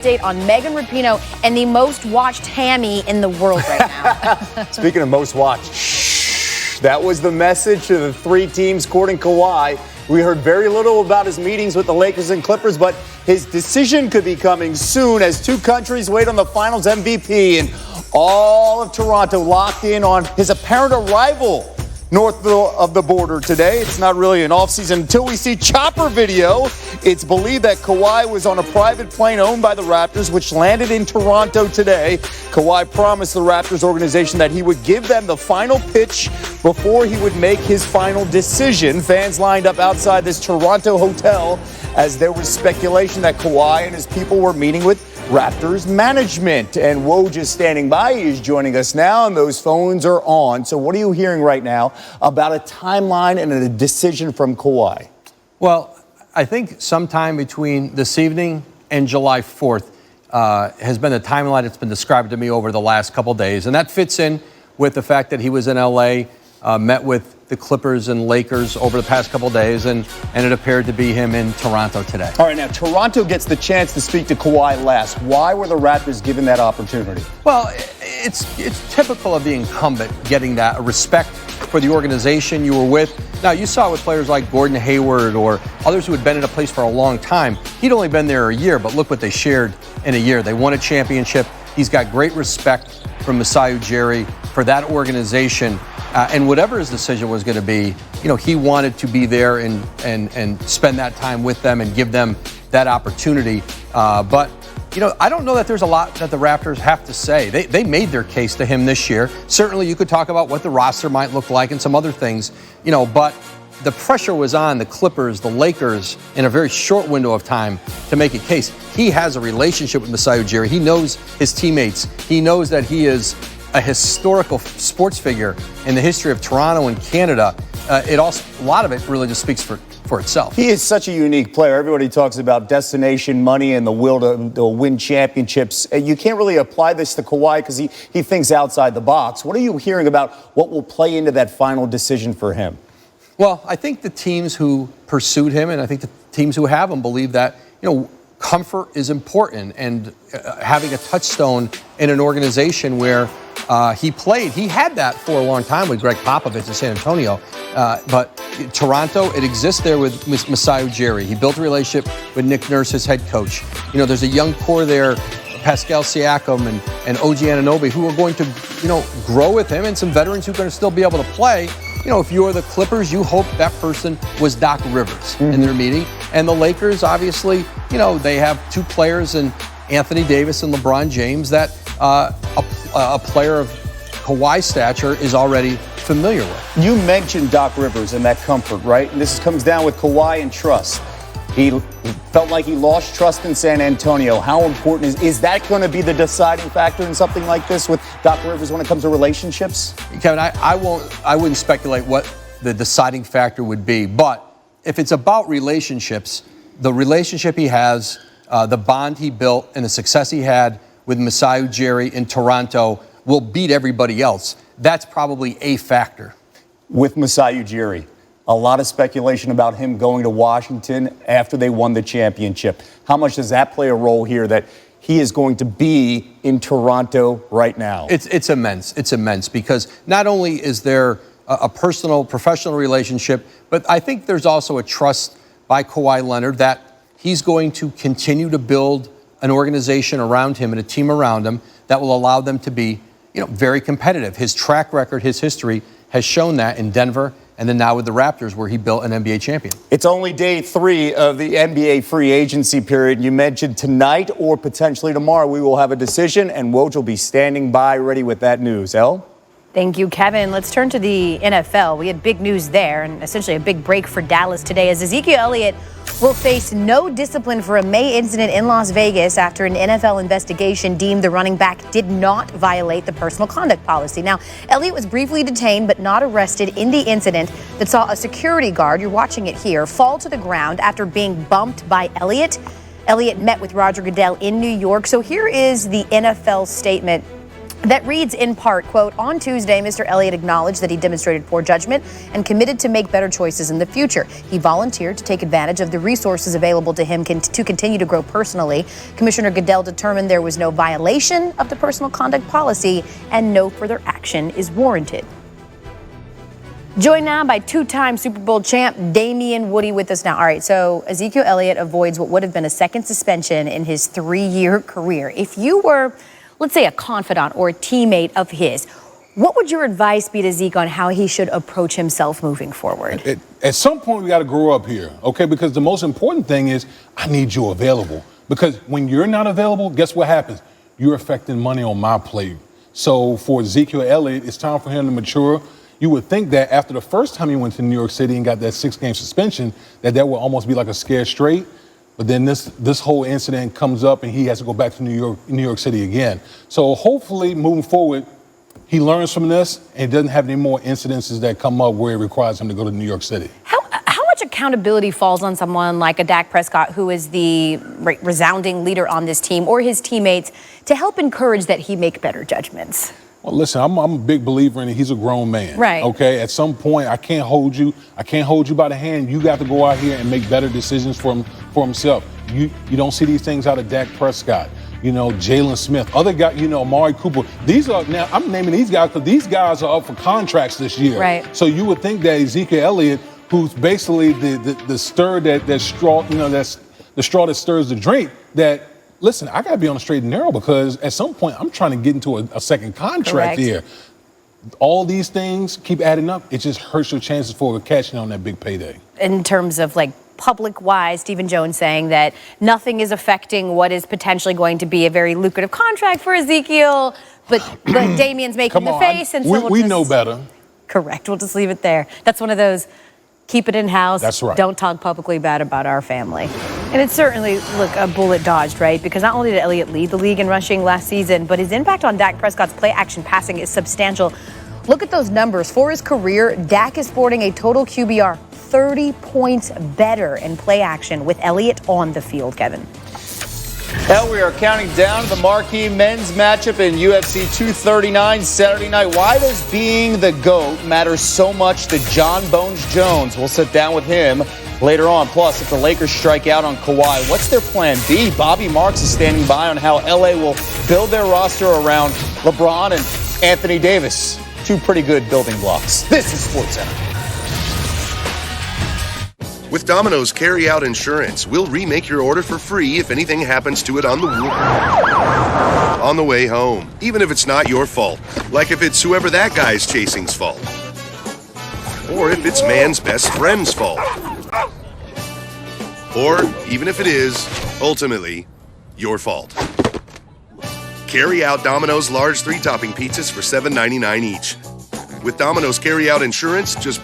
Update on Megan Rapinoe and the most watched hammy in the world right now. Speaking of most watched, that was the message to the three teams courting Kawhi. We heard very little about his meetings with the Lakers and Clippers, but his decision could be coming soon as two countries wait on the finals MVP, and all of Toronto locked in on his apparent arrival north of the border today. It's not really an offseason until we see chopper video. It's believed that Kawhi was on a private plane owned by the Raptors, which landed in Toronto today. Kawhi promised the Raptors organization that he would give them the final pitch before he would make his final decision. Fans lined up outside this Toronto hotel as there was speculation that Kawhi and his people were meeting with Raptors management. And Woj is standing by. He is joining us now, and those phones are on. So what are you hearing right now about a timeline and a decision from Kawhi? Well, I think sometime between this evening and July 4th has been the timeline that's been described to me over the last couple days. And that fits in with the fact that he was in L.A., met with the Clippers and Lakers over the past couple days, and it appeared to be him in Toronto today. All right, now Toronto gets the chance to speak to Kawhi last. Why were the Raptors given that opportunity? Well, it's typical of the incumbent getting that respect for the organization you were with. Now, you saw it with players like Gordon Hayward or others who had been in a place for a long time. He'd only been there a year, but look what they shared in a year. They won a championship. He's got great respect from Masai Ujiri for that organization. And whatever his decision was going to be, he wanted to be there and spend that time with them and give them that opportunity. But I don't know that there's a lot that the Raptors have to say. They made their case to him this year. Certainly you could talk about what the roster might look like and some other things, but the pressure was on the Clippers, the Lakers, in a very short window of time to make a case. He has a relationship with Masai Ujiri. He knows his teammates. He knows that he is a historical sports figure in the history of Toronto and Canada. A lot of it really just speaks for itself. He is such a unique player. Everybody talks about destination money and the will to win championships. You can't really apply this to Kawhi because he thinks outside the box. What are you hearing about what will play into that final decision for him? Well, I think the teams who pursued him and I think the teams who have him believe that, comfort is important, and having a touchstone in an organization where he played. He had that for a long time with Greg Popovich in San Antonio. But Toronto, it exists there with Masai Ujiri. He built a relationship with Nick Nurse, his head coach. There's a young core there, Pascal Siakam and OG Anunoby, who are going to, grow with him, and some veterans who are going to still be able to play. If you're the Clippers, you hope that person was Doc Rivers in their meeting. And the Lakers, obviously, they have two players in Anthony Davis and LeBron James that a player of Kawhi stature is already familiar with. You mentioned Doc Rivers and that comfort, right? And this comes down with Kawhi and trust. He felt like he lost trust in San Antonio. How important is that going to be the deciding factor in something like this with Doc Rivers when it comes to relationships? Kevin, I wouldn't speculate what the deciding factor would be, but if it's about relationships, the relationship he has, the bond he built, and the success he had with Masai Ujiri in Toronto will beat everybody else. That's probably a factor. With Masai Ujiri, a lot of speculation about him going to Washington after they won the championship. How much does that play a role here that he is going to be in Toronto right now? It's immense. It's immense because not only is there a personal, professional relationship, but I think there's also a trust by Kawhi Leonard that he's going to continue to build an organization around him and a team around him that will allow them to be, very competitive. His track record, his history has shown that in Denver and then now with the Raptors, where he built an NBA champion. It's only day 3 of the NBA free agency period. You mentioned tonight or potentially tomorrow we will have a decision, and Woj will be standing by ready with that news. Elle? Thank you, Kevin. Let's turn to the NFL. We had big news there, and essentially a big break for Dallas today, as Ezekiel Elliott will face no discipline for a May incident in Las Vegas after an NFL investigation deemed the running back did not violate the personal conduct policy. Now, Elliott was briefly detained but not arrested in the incident that saw a security guard, you're watching it here, fall to the ground after being bumped by Elliott. Elliott met with Roger Goodell in New York. So here is the NFL statement that reads in part, quote, "On Tuesday, Mr. Elliott acknowledged that he demonstrated poor judgment and committed to make better choices in the future. He volunteered to take advantage of the resources available to him to continue to grow personally. Commissioner Goodell determined there was no violation of the personal conduct policy and no further action is warranted." Joined now by two-time Super Bowl champ Damian Woody with us now. All right, so Ezekiel Elliott avoids what would have been a second suspension in his 3-year career. If you were, let's say, a confidant or a teammate of his, what would your advice be to Zeke on how he should approach himself moving forward? At some point, we got to grow up here, okay? Because the most important thing is I need you available. Because when you're not available, guess what happens? You're affecting money on my plate. So for Ezekiel Elliott, it's time for him to mature. You would think that after the first time he went to New York City and got that 6-game suspension, that would almost be like a scare straight. But then this whole incident comes up and he has to go back to New York City again. So hopefully moving forward, he learns from this and doesn't have any more incidences that come up where it requires him to go to New York City. How much accountability falls on someone like a Dak Prescott, who is the resounding leader on this team, or his teammates, to help encourage that he make better judgments? Well, listen, I'm a big believer in it. He's a grown man. Right. Okay. At some point, I can't hold you. I can't hold you by the hand. You got to go out here and make better decisions for himself. You don't see these things out of Dak Prescott. Jalen Smith, other guys, Amari Cooper. Now I'm naming these guys because these guys are up for contracts this year. Right. So you would think that Ezekiel Elliott, who's basically the stir that straw, that's the straw that stirs the drink, that. Listen, I got to be on the straight and narrow because at some point I'm trying to get into a second contract here. All these things keep adding up. It just hurts your chances for catching on that big payday. In terms of public-wise, Stephen Jones saying that nothing is affecting what is potentially going to be a very lucrative contract for Ezekiel, but Damian's making the face. And so we know better. Correct. We'll just leave it there. That's one of those keep it in-house. That's right. Don't talk publicly bad about our family. And it's certainly, a bullet dodged, right? Because not only did Elliott lead the league in rushing last season, but his impact on Dak Prescott's play-action passing is substantial. Look at those numbers. For his career, Dak is sporting a total QBR 30 points better in play action with Elliott on the field, Kevin. Well, we are counting down the marquee men's matchup in UFC 239 Saturday night. Why does being the GOAT matter so much to John Bones Jones? We'll sit down with him later on. Plus, if the Lakers strike out on Kawhi, what's their plan B? Bobby Marks is standing by on how LA will build their roster around LeBron and Anthony Davis. Two pretty good building blocks. This is SportsCenter. With Domino's Carry-Out Insurance, we'll remake your order for free if anything happens to it on the way home, even if it's not your fault. Like if it's whoever that guy's chasing's fault. Or if it's man's best friend's fault. Or even if it is, ultimately, your fault. Carry out Domino's large 3-topping pizzas for $7.99 each. With Domino's Carry-Out Insurance, just